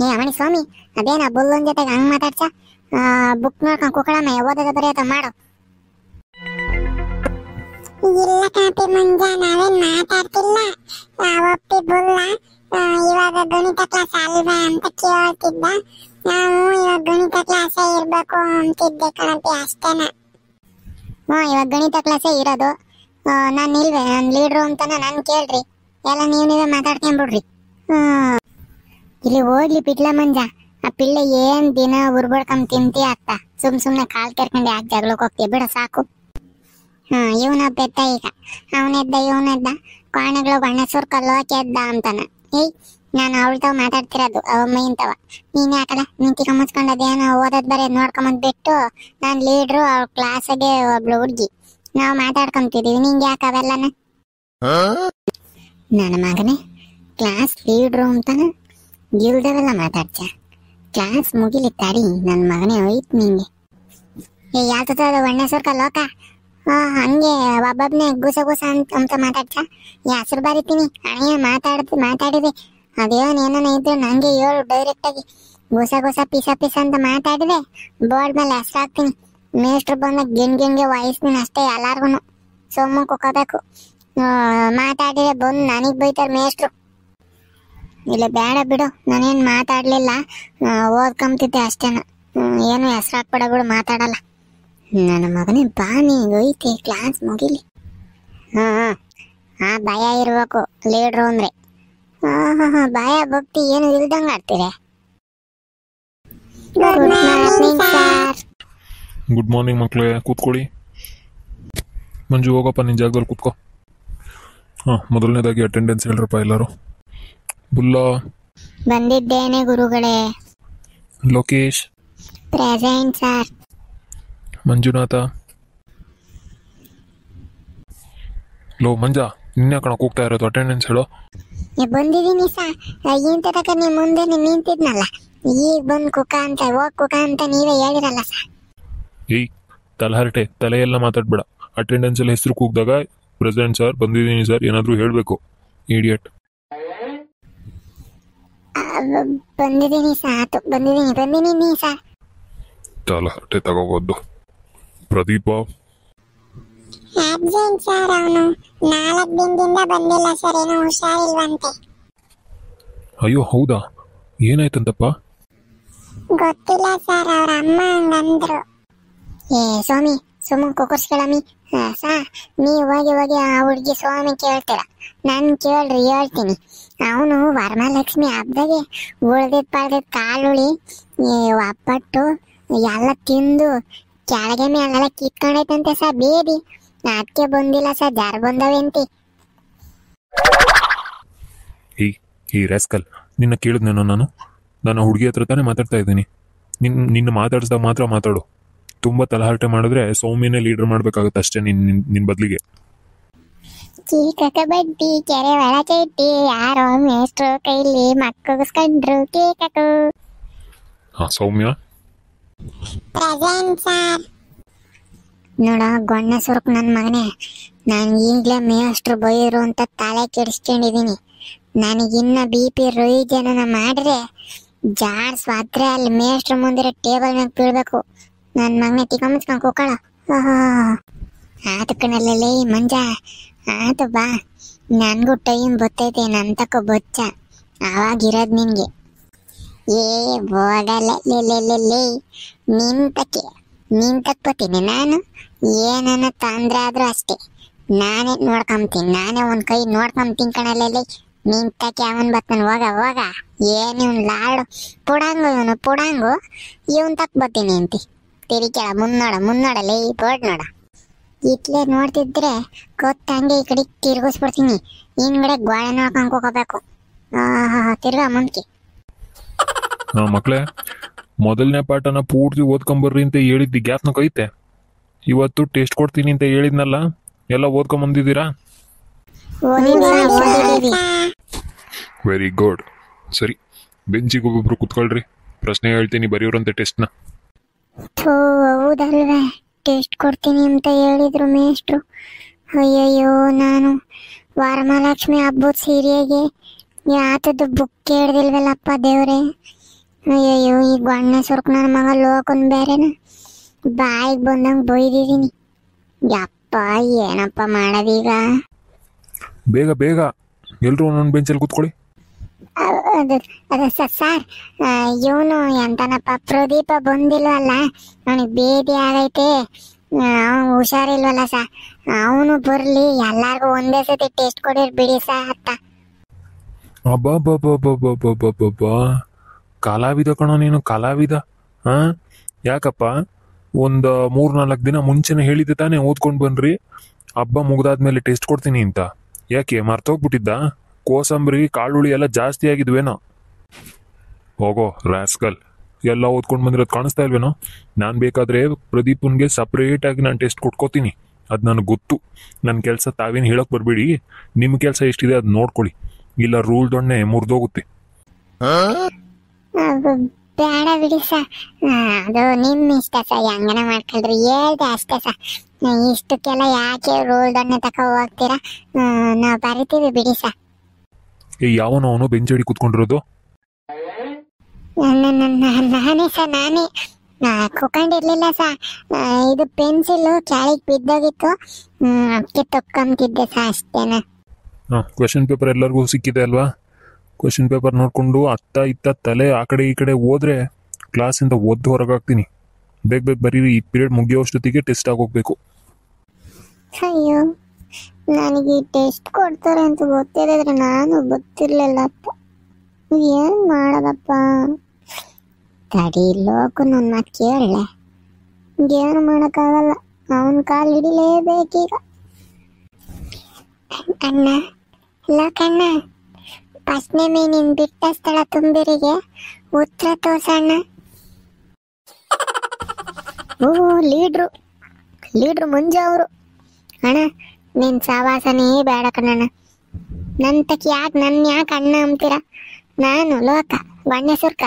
ಏ ಅವನಿ ಸ್ವಾಮಿ, ಅದೇನ ಬುಲ್ಲೊಂದ್ ಜೊತೆಗೆ ಹಂಗ್ ಮಾತಾಡ್ಸ. ಬುಕ್ ನೋಡ್ಕೊಂಡ್ ಕುಕ್ಕಳಮ್ಮ, ಓದೋದ ಬರೆಯೋದ ಮಾಡು. ಇಲ್ಲ ಕಾಪಿ ಮಂಜ, ನಾವೇನ್ ಮಾತಾಡ್ತಿಲ್ಲ. ಒಪ್ಪಿ ಬುಲ್ಲ ಇವಾಗ ಗಣಿತ ಕ್ಲಾಸ್ ಅಲ್ವಾ ಅಂತ ಕೇಳ್ತಿದ್ದ. ನಾವು ಇವಾಗ ಗಣಿತ ಕ್ಲಾಸೇ ಇರ್ಬೇಕು ಅಂತಿದ್ದೆ ಕಣಪಿ, ಅಷ್ಟೇನ. ಇವಾಗ ಗಣಿತ ಕ್ಲಾಸೇ ಇರೋದು. ನಾನು ಇಲ್ವೇ, ನಾನು ಲೀಡ್ರು ಅಂತಾನ ನಾನು ಕೇಳ್ರಿ. ಎಲ್ಲ ನೀವೇ ಮಾತಾಡ್ಕೊಂಡ್ಬಿಡ್ರಿ. ಇಲ್ಲಿ ಓಡ್ಲಿ ಪಿಟ್ಲ ಮಂಜ. ಆ ಪಿಳ್ಳೆ ಏನ್ ದಿನ ಉರ್ಬಡ್ಕೊಂಡ್ ತಿಂತಿ ಆಗ್ತಾ, ಸುಮ್ನೆ ಕಾಲ್ ಕೆರ್ಕೊಂಡು ಯಾಕೆ ಜಗಳಕ್ಕೆ ಹೋಗ್ತೀಯ, ಬಿಡ ಸಾಕು. ಇವನ ಬೆತ್ತ ಈಗ, ಇವನೆದ್ದ ಕಾಣೆಗಳು ಬಣ್ಣ ಸುರ್ಕಲ್ಲೋ ಕೆದ್ದ ಅಂತಾನ. ಏಯ್, ನಾನು ಅವಳ್ತಾವ ಮಾತಾಡ್ತಿರೋದು, ಅವಮ್ಮ ಇಂತವ. ನೀನ್ ಯಾಕಲ್ಲ ನಿಂತಿ ಕಮ್ಮಸ್ಕೊಂಡದೇನೋ ಓದೋದ್ ಬರೆಯೋದ್ ನೋಡ್ಕೊಂಬಂದ್ ಬಿಟ್ಟು, ನಾನ್ ಲೀಡ್ರು, ಅವ್ಳ ಕ್ಲಾಸಿಗೆ ಒಬ್ಳು ಹುಡ್ಗಿ, ನಾವು ಮಾತಾಡ್ಕೊಂತಿದೀವಿ. ನಿಂಗೆ ಯಾಕೆ ಅವೆಲ್ಲನ? ನನ್ನ ಮಗನೇ, ಕ್ಲಾಸ್ ಲೀಡ್ರು ಅಂತಾನ ಗಿಲ್ದವೆಲ್ಲ ಮಾತಾಡ್ಸ. ಕ್ಲಾಸ್ ಮುಗಿಲಿ ತಡಿ ನನ್ನ ಮಗನೇ, ಹೋಯ್ತು ನಿಂಗೆ. ಯಾತದ ಒಣ್ಣೆ ಸುರ್ಕ ಲೋಕ. ಹಂಗೆ ಒಬ್ಬೊಬ್ನೇ ಗುಸ ಅಂತ ಮಾತಾಡ್ಸ. ಹೆಸರು ಬರಿತೀನಿ ಅಣ್ಣ, ಮಾತಾಡಿದೆ ಅದೇನೇನ ಇದ್ರು ನಂಗೆ ಹೇಳು ಡೈರೆಕ್ಟ್ ಆಗಿ. ಗುಸ ಪಿಸ ಅಂತ ಮಾತಾಡಿದೆ, ಬೋರ್ಡ್ ಮೇಲೆ ಹೆಸರು ಹಾಕ್ತೀನಿ. ಮೇಷ್ಟ್ರು ಬಂದಾಗ ಗಿಣ್ಗೆ ವಾಯಿಸ್ತೀನಿ ಅಷ್ಟೇ ಎಲ್ಲಾರ್ಗು. ಸೋಮ ಕುಕ್ಕೋಬೇಕು. ಮಾತಾಡಿದ್ರೆ ಬಂದು ನನಗ್ ಬೈತಾರೆ ಮೇಷ್ಟ್ರು. ಇಲ್ಲ ಬೇಡ ಬಿಡು, ನಾನೇನ್ ಮಾತಾಡ್ಲಿಲ್ಲ, ಓದ್ಕೊಂತಿದ್ದೆ ಅಷ್ಟೇನ. ಏನು ಹೆಸರು ಹಾಕ್ಬೇಡ ಬಿಡು, ಮಾತಾಡಲ್ಲ. ನನ್ನ ಮಗನೇ ಬಾ, ನೀಗ ಐತೆ ಕ್ಲಾಸ್ ಮುಗಿಲಿ. ಭಯ ಇರ್ಬೇಕು ಲೀಡ್ರು ಅಂದ್ರೆ. ಭಯ ಭಕ್ತಿ ಏನು ಇಲ್ದಂಗ ಆಡ್ತೀರ. ಗುಡ್ ಮಾರ್ನಿಂಗ್ ಮಕ್ಳೇ, ಕೂತ್ಕೊಳ್ಳಿ. ಮಂಜು ಹೋಗಪ್ಪ ನಿನ್ ಜಾಗದಲ್ಲಿ ಕೂತ್ಕೋ. ಮೊದಲನೇದಾಗಿ ಅಟೆಂಡೆನ್ಸ್ ಹೇಳ್ರಪ್ಪ ಎಲ್ಲರೂ. ಬುಲ್ಲಾ ಬಂದಿದ್ದೇನೆ ಗುರುಗಳೇ. Lokesh present sir. ಮಂಜುನಾಥ. ಲೋ ಮಂಜ, ನಿನ್ನೆ ಕಣ ಕೂಗ್ತಾ ಇರೋದು, ಅಟೆಂಡೆನ್ಸ್ ಹೇಳೋ. ಬಂದಿದ್ದೀನಿ ಸರ್. ಇಂತ ತಕ ನೀವು ಮುಂದೆ ನಿಂತಿದ್ನಲ್ಲ, ಈಗ ಬಂದು ಕುಕ ಅಂತ ಹೋಗ್ ಕುಕ ಅಂತ ನೀವೇ ಹೇಳಿರಲ್ಲ ಸರ್. ಏಯ್ ತಲಹರಟೆ, ತಲೆಯೆಲ್ಲ ಮಾತಾಡ್ಬೇಡ. ಅಟೆಂಡೆನ್ಸ್ ಅಲ್ಲಿ ಹೆಸರು ಕೂಗ್ದಾಗ ಪ್ರೆಸೆಂಟ್ ಸರ್, ಬಂದಿದ್ದೀನಿ ಸರ್ ಏನಾದರೂ ಹೇಳಬೇಕು. ಇಡಿಯಟ್. ಬಂದಿದ್ದೀನಿ ಸರ್, ಬಂದಿದ್ದೀನಿ ಸರ್. ತಲಹರಟೆ ತಗೋಬೋದು. ಪ್ರದೀಪ. ಆಬ್ಸೆಂಟ್ ಸರ್, ಅವನು 4 ದಿನದಿಂದ ಬಂದಿಲ್ಲ ಸರ್, ಏನೋ ಹುಷಾರಿಲ್ವಂತೆ. ಅಯ್ಯೋ ಹೌದಾ, ಏನಾಯ್ತಂತಪ್ಪ? ಗೊತ್ತಿಲ್ಲ ಸರ್, ಅವ್ರ ಅಮ್ಮ ಹಂಗಂದ್ರು. ಸ್ವಾಮಿ ಸುಮ್ಮನೆ ಕುಕ್ಕರ್ಸ್ಕೊಳಮಿ. ನೀವು ಹೋಗಿ ಆ ಹುಡ್ಗಿ ಸ್ವಾಮಿ ಕೇಳ್ತೀರ, ನಾನು ಕೇಳ್ರಿ ಹೇಳ್ತೀನಿ. ಅವನು ವರಮಹಾಲಕ್ಷ್ಮಿ ಹಬ್ಬದಾಗೆ ಉಳ್ದಿದ್ ಕಾಳುಳಿ ಒಪ್ಪಟ್ಟು ಎಲ್ಲ ತಿಂದು ಕೆಳಗೆ ಮೇಲೆಲ್ಲ ಕಿತ್ಕೊಂಡೈತಂತೆ ಸರ್, ಬೇದಿ. ಅದಕ್ಕೆ ಬಂದಿಲ್ಲ ಸರ್, ಜಾರ್ ಬಂದವೇಂತಿ. ಈ ರೆಸ್ಕಲ್, ನಿನ್ನ ಕೇಳಿದ್ನೇನೋ ನಾನು ಹುಡುಗಿ ಹತ್ರ ತಾನೇ ಮಾತಾಡ್ತಾ ಇದ್ದೀನಿ. ನಿನ್ನ ಮಾತಾಡ್ಸ್ದಾಗ ಮಾತ್ರ ಮಾತಾಡು. ತುಂಬಾ ತಲಹರಟೆ ಮಾಡಿದ್ರೆ ಸೌಮ್ಯನೇ ಲೀಡರ್ ಮಾಡ್ಬೇಕಾಗತ್ತೆ ಅಷ್ಟೇ ನಿನ್ ಬದ್ಲಿಗೆ. ಚೀಕ ಕಬಡ್ಡಿ ಕೆರೆ ಒಳ ಚೈತಿ, ಯಾರೋ ಮೇಷ್ಟ್ರು ಕೈಲಿ ಮಕ್ಕಳಿಸ್ಕೊಂಡ್ರು ಕೇಕಕು. ಸೌಮ್ಯ. Present sir. ನೋಡ ಗೊಣ್ಣ ಸುರುಕ್ ನನ್ನ ಮಗನೇ, ನಾನು ಈಗಲೇ ಮೇಷ್ಟ್ರು ಬೈರು ಅಂತ ತಲೆ ಕೆಡಿಸ್ಕೊಂಡಿದೀನಿ. ನನಗಿನ್ನ BP ರೊಯ್ದೇನ ಮಾಡಿದ್ರೆ ಜಾಡ್ ಸ್ವಾದ್ರೆ ಅಲ್ಲಿ ಮೇಷ್ಟ್ರು ಮುಂದಿರೋ ಟೇಬಲ್ ಮ್ಯಾಗ ಬೀಳ್ಬೇಕು. ನನ್ನ ಮಗನೇ ತಿಕೊಂಬಚ್ಕೊಂಡ್ ಕೂಕಳ. ಆತು ಕಣಲ್ಲೇ ಮಂಜ, ಆತು ಬಾ, ನನ್ಗೂ ಟೈಮ್ ಬತ್ತೈತೆ, ನನ್ ತಕೋ ಬೊಚ್ಚ ಅವಾಗಿರೋದು ನಿನ್ಗೆ. ಹೋಗಲ್ಲ ನಿಂತಕ್ ಬತ್ತೀನಿ ನಾನು. ಏನನ್ನ ತೊಂದ್ರೆ ಆದ್ರೂ ಅಷ್ಟೇ, ನಾನೇ ನೋಡ್ಕೊಂತೀನಿ, ನಾನೇ ಒಂದ್ ಕೈ ನೋಡ್ಕೊಂತೀನಿ ಕಣಲ್ಲೇ. ನಿಂತಕ್ಕೆ ಅವನ್ ಬತ್ತಾನ, ಹೋಗ ಏನ್ ಇವ್ನ್ ಲಾಡು ಪುಡಂಗು ಇವನ್ ತಕ್ ಬತ್ತೀನಿ ಅಂತಿ. ತಿರಿಕೆಳ ಮುನ್ನೋಡಲೇ ಬೋರ್ಡ್ ನೋಡ. ಇಟ್ಲೆ ನೋಡ್ತಿದ್ರೆ ಗೊತ್ತಂಗೆ ಈ ಕಡೆ ತಿರ್ಗಿಸ್ಬಿಡ್ತೀನಿ. ಹಿಂದ್ಗಡೆ ಗೋಳೆ ನೋಡ್ಕೊಂಡ್ ಹೋಗಬೇಕು. ತಿರ್ಗಾ ಮುಂದ್ಕೆ. ಮಕ್ಳೇ, ಮೊದಲನೇ ಪಾಠನ ಪೂರ್ತಿ ಓದ್ಕೊಂಬರ್ರಿ ಅಂತ ಹೇಳಿದ್ದಿ ಗ್ಯಾಪ್ನ ಕೈತೆ. ಇವತ್ತು ಟೆಸ್ಟ್ ಕೊಡ್ತೀನಿ ಅಂತ ಹೇಳಿದ್ನಲ್ಲ, ಎಲ್ಲ ಓದ್ಕೊಂಬಂದಿದ್ದೀರಾ? Very good. ಸರಿ, ಬೆಂಚಿಗೆ ಒಬ್ಬೊಬ್ರು ಕುತ್ಕೊಳ್ರಿ, ಪ್ರಶ್ನೆ ಹೇಳ್ತೀನಿ ಬರೆಯೋರಂತೆ ಟೆಸ್ಟ್ನ. ಹೌದಲ್ವೇ, ಟೆಸ್ಟ್ ಕೊಡ್ತೀನಿ ಅಂತ ಹೇಳಿದ್ರು ಮೇಷ್ಟ್ರು. ಅಯ್ಯಯ್ಯೋ, ನಾನು ವರಮಹಾಲಕ್ಷ್ಮಿ ಹಬ್ಬದ ಸೀರೆಗೆ ಯಾತದ್ದು ಬುಕ್ ಕೇಳ್ದಿಲ್ವಲ್ಲಪ್ಪ ದೇವ್ರೆ. ಅಯ್ಯಯ್ಯೋ ಈ ಗೊಣ್ಣೆ ಸುರ್ಕ್ ನನ್ನ ಮಗ ಲೋಕನ್ ಬೇರೆನ ಬಾಯಿಗೆ ಬಂದಂಗೆ ಬೈದಿದ್ದೀನಿ. ಯಪ್ಪ ಏನಪ್ಪ ಮಾಡೋದೀಗ? ಬೇಗ ಬೇಗ ಎಲ್ರು ಒಂದೊಂದು ಬೆಂಚಲ್ಲಿ ಕೂತ್ಕೊಳ್ಳಿ. ಅದು ಸರ್, ಇವನು ಎಂತನಪ್ಪ ಪ್ರದೀಪ ಬಂದಿಲ್ವಲ್ಲ, ಅವನಿಗೆ ಬೇದಿ ಆಗೈತೆ, ಅವನು ಹುಷಾರಿಲ್ವಲ್ಲ ಸರ್, ಅವನು ಬರ್ಲಿ, ಎಲ್ಲಾರ್ಗು ಒಂದೇ ಸತಿ ಟೆಸ್ಟ್ ಕೊಡಿರ್ ಬಿಡಿ ಸರ್ ಅತ್ತ. ಅಬ್ಬಬ್ಬಬ್ಬಬ್ಬಬ್ಬಬ್ಬಬ್ಬಬ್ಬ, ಕಲಾವಿದ ಕಣೋ ನೀನು, ಕಲಾವಿದ. ಹಾ, ಯಾಕಪ್ಪ ಒಂದು 3-4 ದಿನ ಮುಂಚೆನೆ ಹೇಳಿದ್ದೆ ತಾನೇ ಓದ್ಕೊಂಡು ಬನ್ರಿ, ಹಬ್ಬ ಮುಗ್ದಾದ್ಮೇಲೆ ಟೆಸ್ಟ್ ಕೊಡ್ತೀನಿ ಅಂತ. ಯಾಕೆ ಮರ್ತೋಗ್ಬಿಟ್ಟಿದ್ದ? ಕೋಸಂಬರಿ ಕಾಳುಳಿ ಎಲ್ಲ ಜಾಸ್ತಿ ಆಗಿದ್ವೇನೋ? ಹೋಗೋ ರಾಸ್ಕಲ್, ಎಲ್ಲ ಓದ್ಕೊಂಡು ಬಂದಿರೋದು ಕಾಣಿಸ್ತಾ ಇಲ್ವೇನೋ? ನಾನು ಬೇಕಾದ್ರೆ ಪ್ರದೀಪನ್ಗೆ ಸಪ್ರೇಟಾಗಿ ನಾನು ಟೆಸ್ಟ್ ಕೊಟ್ಕೋತೀನಿ, ಅದು ನನಗೆ ಗೊತ್ತು. ನನ್ನ ಕೆಲಸ ತಾವೇನು ಹೇಳೋಕೆ ಬರಬೇಡಿ, ನಿಮ್ಮ ಕೆಲಸ ಎಷ್ಟಿದೆ ಅದು ನೋಡ್ಕೊಳ್ಳಿ, ಇಲ್ಲ ರೂಲ್ ದೊಣ್ಣೆ ಮುರಿದೋಗುತ್ತೆ. ಬೇಡ ಬಿಡಿ ಸರ್, ಅದು ನಿಮ್ಮ ಇಷ್ಟ ಸರ್, ಹೆಂಗನ ಮಾಡ್ಕೊಳ್ರಿ, ಹೇಳ್ದೆ ಅಷ್ಟೇ ಸರ್. ಇಷ್ಟಕ್ಕೆಲ್ಲ ಯಾಕೆ ರೂಲ್ ದೊಣ್ಣೆ ತಕ ಹೋಗ್ತೀರಾ? ನಾವು ಬರಿತೀವಿ ಬಿಡಿ ಸರ್. ಯಾವನೋ ಅವನು ಬೆಂಚಡಿ ಕೂತ್ಕೊಂಡಿರೋದು? ನಾನೇ ಸರ್, ನಾನೇ ಕುತ್ಕೊಂಡಿರ್ಲಿಲ್ಲ ಸರ್. ಇದು ಪೆನ್ಸಿಲ್ ಕೆಳಗೆ ಬಿದ್ದೋಗಿತ್ತು, ಅದಕ್ಕೆ ತಕ್ಕೊಂತಿದ್ದೆ ಸರ್, ಅಷ್ಟೇನ. ಕ್ವೆಶನ್ ಪೇಪರ್ ಎಲ್ಲರಿಗೂ ಸಿಕ್ಕಿದೆ ಅಲ್ವಾ? ಕ್ವೆಶನ್ ಪೇಪರ್ ನೋಡಿಕೊಂಡು ಅತ್ತ ಇತ್ತ ತಲೆ ಆ ಕಡೆ ಈ ಕಡೆ ಹೋದ್ರೆ ಕ್ಲಾಸಿಂದ ಒದ್ದು ಹೊರಗಾಗ್ತೀನಿ. ಬೇಗ ಬೇಗ ಬರೀರಿ, ಈ ಪೀರಿಯಡ್ ಮುಗಿಯೋಷ್ಟೊತ್ತಿಗೆ ಟೆಸ್ಟ್ ಆಗೋಗ್ಬೇಕು. ಅಯ್ಯೋ, ನನಗೆ ಈ ಟೆಸ್ಟ್ ಕೊಡ್ತಾರೆ ಅಂತ ಗೊತ್ತಿರಿದ್ರೆ ನಾನು ಗೊತ್ತಿರ್ಲಿಲ್ಲಪ್ಪ, ಏನು ಮಾಡೋದಪ್ಪ? ತಡಿ, ಲೋಕು ನನ್ನ ಕೇಳಲೆ, ಏನು ಮಾಡೋಕ್ಕಾಗಲ್ಲ, ಅವನ ಕಾಲು ಹಿಡಿಲೇಬೇಕೀಗ. ಅಣ್ಣ, ಲೋಕಣ್ಣ, ಪ್ರಶ್ನೆ ನೀನ್ ಬಿಟ್ಟ ಸ್ಥಳ ತುಂಬಿರಿಗೆ ಉತ್ತರ ತೋರ್ಸಣ್ಣ. ಓ, ಲೀಡ್ರು ಮುಂಜ ಅವರು. ಅಣ್ಣ, ನಿನ್ ಸವಾಸನೇ ಬೇಡ ಕಣ್ಣಣ್ಣ, ನನ್ನ ಯಾಕೆ ಅಣ್ಣ ಅಂತೀರ? ನಾನು ಲೋಕ, ಗೊಂಡೆ ಸುರ್ಕ.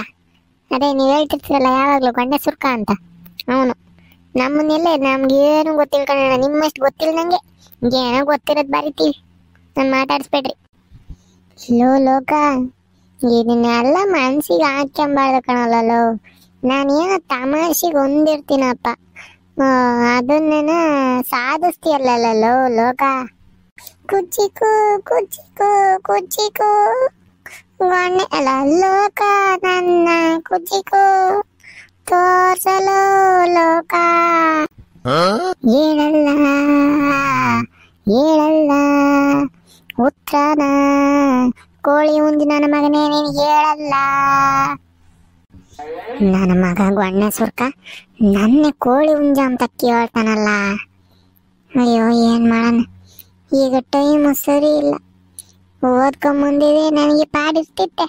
ಅದೇ ನೀವು ಹೇಳ್ತಿರ್ತೀರಲ್ಲ ಯಾವಾಗಲೂ ಗೊಂಡೆ ಸುರ್ಕ ಅಂತ, ಅವನು. ನಮ್ಮನ್ನೆಲ್ಲ ನಮ್ಗೇನು ಗೊತ್ತಿಲ್ಲ ಕಣ್ಣಣ್ಣ, ನಿಮ್ಮಷ್ಟು ಗೊತ್ತಿಲ್ಲ ನಂಗೆ. ಏನೋ ಗೊತ್ತಿರೋದು ಬರಿತೀವಿ, ನಾನು ಮಾತಾಡಿಸ್ಬೇಡ್ರಿ. ಲೋಕ, ಇದನ್ನೆಲ್ಲ ಮನ್ಸಿಗೆ ಹಾಕ್ಯಂಬಾರ್ದು ಕಣಲ್ಲೋ. ನಾನೇನೋ ತಮಾಷೆಗೆ ಹೊಂದಿರ್ತೀನಪ್ಪ, ಅದನ್ನೇನ ಸಾಧಿಸ್ತೀಯಲ್ಲೋ ಲೋಕ. ಕುಚ್ಚಿಕು ಕುಚ್ಚಿಕು ಕುಚ್ಚಿಕು ಗೊಣ್ಣೆ ಅಲ್ಲ ಲೋಕ, ನನ್ನ ಕುಚ್ಚಿಕು ತೋರ್ಸಲು ಲೋಕ. ಹೇಳಲ್ಲ ಉತ್ತರನ, ಕೋಳಿ ಹುಂಜಿ ನನ್ನ ಮಗನೇ ನೀನು ಹೇಳಲ್ಲ. ನನ್ನ ಮಗ ಗೊಣ್ಣೆ ಸುರ್ಕ ನನ್ನೇ ಕೋಳಿ ಹುಂಜ ಅಂತ ಕೇಳ್ತಾನಲ್ಲ. ಅಯ್ಯೋ, ಏನ್ ಮಾಡೋಣ ಈಗ, ಟೈಮು ಸರಿ ಇಲ್ಲ, ಓದ್ಕೊಂಬಂದಿದೆ, ನನಗೆ ಪಾಡಿರ್ತಿತ್ತೆ.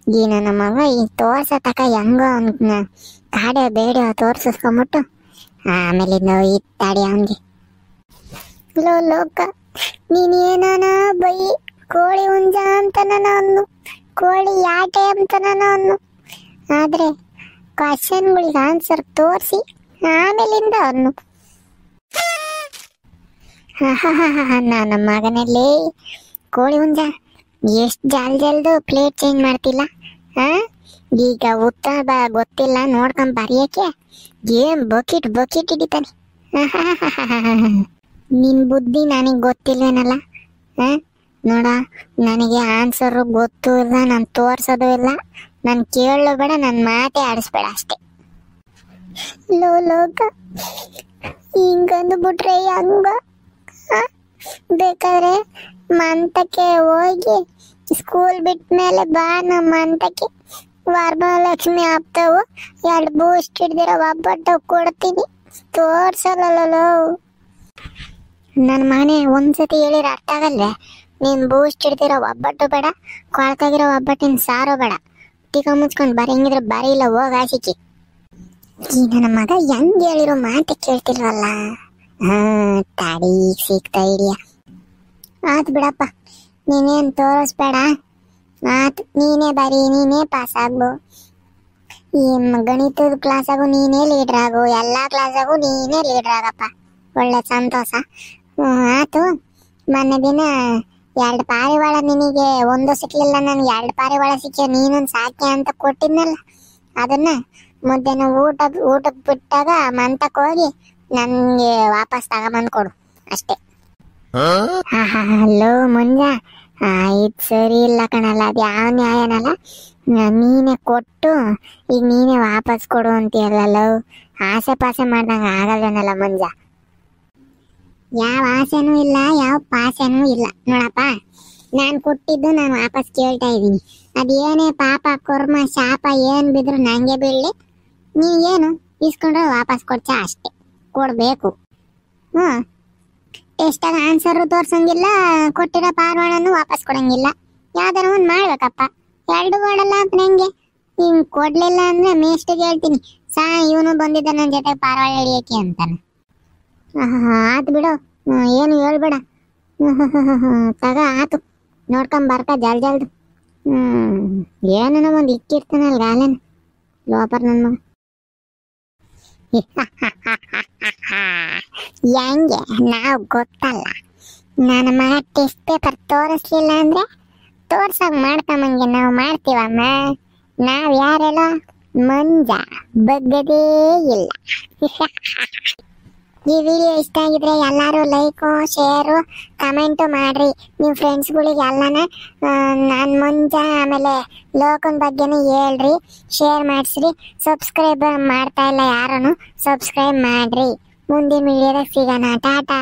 ಈ ನನ್ನ ಮಗ ಈ ತೋರ್ಸ ತಕ ಹೆಂಗೋ ಅವ್ನ ಕಾಡೆ ಬೇಡ ತೋರ್ಸಿಸ್ಕೊಂಬಿಟ್ಟು ಆಮೇಲಿಂದ ಇತ್ತಾಡಿ ಅವನಿಗೆ. ಲೋಕ, ನೀನೇನ ಬೈ, ಕೋಳಿ ಹುಂಜ ಅಂತ ನಾನು, ಕೋಳಿ ಯಾಟೆ ಅಂತ ನಾನು, ಆದ್ರೆ ಕ್ವಶನ್ಗಳಿಗೆ ಆನ್ಸರ್ ತೋರಿಸಿ ಆಮೇಲಿಂದ ಅವನು. ನನ್ನ ಮಗನಲ್ಲಿ ಕೋಳಿ ಹುಂಜ ಎಷ್ಟು ಜಲ್ದು ಪ್ಲೇಟ್ ಚೇಂಜ್ ಮಾಡ್ತಿಲ್ಲ. ಈಗ ಉತ್ತರ ಗೊತ್ತಿಲ್ಲ ನೋಡ್ಕೊಂಡ್ ಬರೆಯಕ್ಕೆ ಏನ್ ಬಕೆಟ್ ಹಿಡಿತಾನೆ. ನಿನ್ ಬುದ್ಧಿ ನನಗೆ ಗೊತ್ತಿಲ್ವೇನಲ್ಲ? ನೋಡ, ನನಗೆ ಆನ್ಸರು ಗೊತ್ತೂ ಇಲ್ಲ, ನಾನು ತೋರ್ಸೋದು ಇಲ್ಲ, ನಾನು ಕೇಳಲು ಬೇಡ, ನನ್ನ ಮಾತೇ ಆಡಿಸ್ಬೇಡ ಅಷ್ಟೇ. ಲೋಕ, ಹಿಂಗಂದು ಬಿಟ್ರೆ ಹೆಂಗ? ಬೇಕಾದ್ರೆ ಮಂತಕ್ಕೆ ಹೋಗಿ ಸ್ಕೂಲ್ ಬಿಟ್ಟ ಮೇಲೆ ಬಾ, ನಮ್ಮ ಮಂತಕ್ಕೆ ವರಮಹಾಲಕ್ಷ್ಮಿ ಹಬ್ಬವು 2 ಬೂಸ್ಟ್ ಹಿಡ್ದಿರೋ ಒಬ್ಬಟ್ಟು ಕೊಡ್ತೀನಿ, ತೋರ್ಸಲ್ಲೋ. ನನ್ನ ಮನೆ ಒಂದ್ಸತಿ ಹೇಳಿರ ಅರ್ಥ ಆಗಲ್ವೇ? ನೀನ್ ಬೂಸ್ಟ್ ಹಿಡ್ದಿರೋ ಒಬ್ಬಟ್ಟು ಬೇಡ, ಕೊಳ್ತಾಗಿರೋ ಒಬ್ಬಟ್ಟಿನ ಸಾರು ಬೇಡ, ಟಿಕ ಮುಚ್ಕೊಂಡು ಬರಂಗಿದ್ರೆ ಬರೀಲ್ಲ, ಹೋಗ ಆಸಿಕಿ. ಈ ನನ್ನ ಮಗ ಹೆಂಗ್ ಹೇಳಿರೋ ಮಾತೆ ಕೇಳ್ತಿಲ್ವಲ್ಲ. ತಾಡಿ ಸಿಗ್ತಾ ಇದೆಯಾ? ಆತ್ ಬಿಡಪ್ಪ, ನೀನೇನ್ ತೋರಿಸ್ಬೇಡ, ಆತ್ ನೀನೇ ಬರೀ, ನೀನೇ ಪಾಸ್ ಆಗ್ಬೋ. ಈ ಗಣಿತದ ಕ್ಲಾಸಾಗು ನೀನೇ ಲೀಡ್ರ್ ಆಗು, ಎಲ್ಲಾ ಕ್ಲಾಸಾಗು ನೀನೇ ಲೀಡ್ರ್ ಆಗಪ್ಪ, ಒಳ್ಳೆ ಸಂತೋಷ. ಆತು, ಮೊನ್ನೆ ದಿನ 2 ಪಾರಿವಾಳ ನಿನಗೆ ಒಂದು ಸಿಕ್ಲಿಲ್ಲ, ನನ್ಗೆ 2 ಪಾರಿವಾಳ ಸಿಕ್ಕ, ನೀನೊಂದು ಸಾಕೆ ಅಂತ ಕೊಟ್ಟಿದ್ನಲ್ಲ, ಅದನ್ನ ಮುದ್ದೆನ ಊಟಕ್ಕೆ ಬಿಟ್ಟಾಗ ಮಂತಕ್ಕೆ ಹೋಗಿ ನನ್ಗೆ ವಾಪಸ್ ತಗೊಂಬಂದ್ ಕೊಡು ಅಷ್ಟೇ. ಹಲೋ ಮುಂಜ, ಇದು ಸರಿ ಇಲ್ಲ ಕಣಲ್ಲ, ಅದು ಯಾವ ನ್ಯಾಯನಲ್ಲ. ನೀನೇ ಕೊಟ್ಟು ಈಗ ನೀನೇ ವಾಪಸ್ ಕೊಡು ಅಂತೀಯಲ್ಲ. ಆಸೆ ಪಾಸೆ ಮಾಡ್ದಂಗ ಆಗಲ್ವೇನಲ್ಲ ಮುಂಜ. ಯಾವ ಆಸೆನೂ ಇಲ್ಲ, ಯಾವ ಪಾಸೆನೂ ಇಲ್ಲ ನೋಡಪ್ಪ. ನಾನು ಕೊಟ್ಟಿದ್ದು ನಾನು ವಾಪಸ್ ಕೇಳ್ತಾ ಇದ್ದೀನಿ. ಅದೇನೇ ಪಾಪ ಕರ್ಮ ಶಾಪ ಏನ್ ಬಿದ್ರು ನಂಗೆ ಬೀಳಲಿ, ನೀವೇನು ಇಸ್ಕೊಂಡ್ರೆ ವಾಪಸ್ ಕೊಡ್ಚಾ ಅಷ್ಟೇ, ಕೊಡ್ಬೇಕು. ಟೆಸ್ಟಾಗ ಆನ್ಸರು ತೋರ್ಸಂಗಿಲ್ಲ, ಕೊಟ್ಟಿರೋ ಪಾರ್ವಾಳನ್ನು ವಾಪಸ್ ಕೊಡಂಗಿಲ್ಲ. ಯಾವ್ದಾರ ಒಂದು ಮಾಡ್ಬೇಕಪ್ಪ. 2 ಮಾಡಲ್ಲ ಅಂತ ನಂಗೆ. ಹಿಂಗ್ ಕೊಡ್ಲಿಲ್ಲ ಅಂದ್ರೆ ಮೇಷ್ಟಿಗೆ ಹೇಳ್ತೀನಿ, ಇವನು ಬಂದಿದ್ದ ನನ್ನ ಜೊತೆ ಪಾರ್ವಾಳ ಹಿಡಿಯಕ್ಕೆ ಅಂತಾನೆ. ಆತು ಬಿಡು, ಏನು ಹೇಳ್ಬೇಡ. ತಗ ಆತು, ನೋಡ್ಕೊಂಡ್ ಬರ್ಕ ಜಲ್ದು. ಏನೋ ಒಂದು ಇಕ್ಕಿರ್ತಾನಲ್ಲ ಗಾಲೆನ ಲೋಪರ್ ನನ್ನ ಮಗ. ಹೆಂಗೆ ನಾವು ಗೊತ್ತಲ್ಲ, ನನ್ನ ಮಗ ಟೆಸ್ಟ್ ಪೇಪರ್ ತೋರಿಸ್ಲಿಲ್ಲ ಅಂದ್ರೆ ತೋರ್ಸಕ್ ಮಾಡ್ಕೊಂಬಂಗೆ ನಾವು ಮಾಡ್ತೀವಮ್ಮ. ನಾವ್ ಯಾರೆಲ್ಲ ಮಂಜ ಬಗ್ಗದೇ ಇಲ್ಲ. ಈ ವಿಡಿಯೋ ಇಷ್ಟ ಆಗಿದ್ರೆ ಎಲ್ಲರೂ ಲೈಕು, ಶೇರು, ಕಮೆಂಟು ಮಾಡ್ರಿ. ನೀವು ಫ್ರೆಂಡ್ಸ್ಗಳಿಗೆ ಎಲ್ಲನ ನಾನು ಮುಂಜ ಆಮೇಲೆ ಲೋಕನ್ ಬಗ್ಗೆನೂ ಹೇಳ್ರಿ, ಶೇರ್ ಮಾಡಿಸ್ರಿ. ಸಬ್ಸ್ಕ್ರೈಬ್ ಮಾಡ್ತಾ ಇಲ್ಲ ಯಾರೂ, ಸಬ್ಸ್ಕ್ರೈಬ್ ಮಾಡ್ರಿ. ಮುಂದಿನ ವಿಡಿಯೋದಾಗ ಸಿಗೋಣ. ಟಾಟಾ.